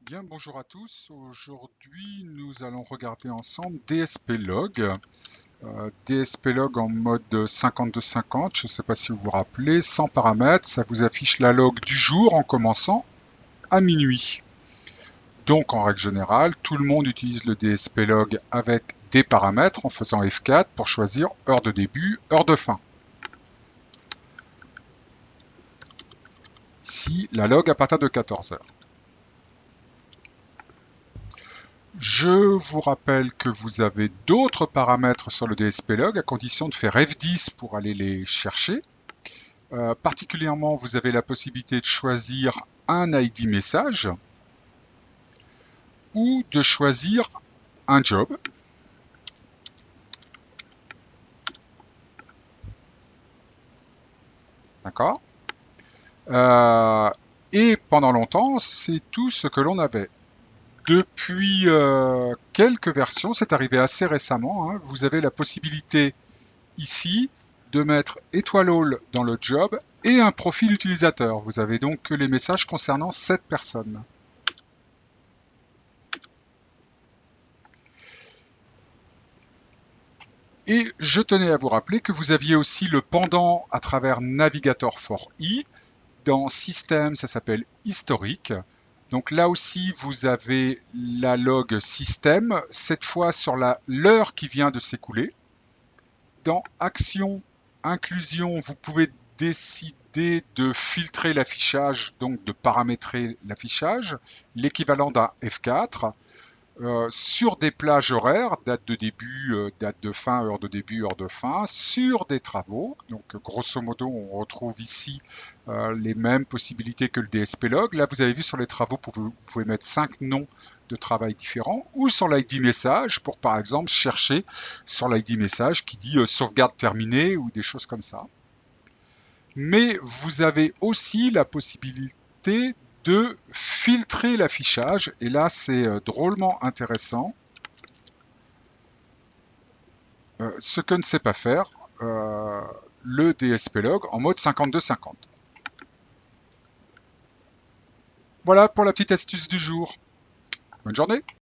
Bien, bonjour à tous. Aujourd'hui, nous allons regarder ensemble DSP-Log. DSP-Log en mode 52-50, je ne sais pas si vous vous rappelez, sans paramètres, ça vous affiche la log du jour en commençant à minuit. Donc, en règle générale, tout le monde utilise le DSP-Log avec des paramètres en faisant F4 pour choisir heure de début, heure de fin. Si la log à partir de 14 heures. Je vous rappelle que vous avez d'autres paramètres sur le DSP-Log à condition de faire F10 pour aller les chercher. Particulièrement, vous avez la possibilité de choisir un ID message ou de choisir un job. D'accord. Et pendant longtemps, c'est tout ce que l'on avait. Depuis quelques versions, c'est arrivé assez récemment, hein, vous avez la possibilité ici de mettre étoile all dans le job et un profil utilisateur. Vous avez donc que les messages concernant cette personne. Et je tenais à vous rappeler que vous aviez aussi le pendant à travers Navigator for E. Dans Système, ça s'appelle Historique. Donc là aussi, vous avez la log système, cette fois sur l'heure qui vient de s'écouler. Dans Action, Inclusion, vous pouvez décider de filtrer l'affichage, donc de paramétrer l'affichage, l'équivalent d'un F4. Sur des plages horaires, date de début, date de fin, heure de début, heure de fin, sur des travaux. Donc grosso modo, on retrouve ici les mêmes possibilités que le DSP-Log. Là, vous avez vu sur les travaux, vous pouvez mettre 5 noms de travail différents, ou sur l'ID message pour par exemple chercher sur l'ID message qui dit sauvegarde terminée ou des choses comme ça. Mais vous avez aussi la possibilité de filtrer l'affichage, et là c'est drôlement intéressant. Ce que ne sait pas faire le DSP-Log en mode 52-50. Voilà pour la petite astuce du jour. Bonne journée!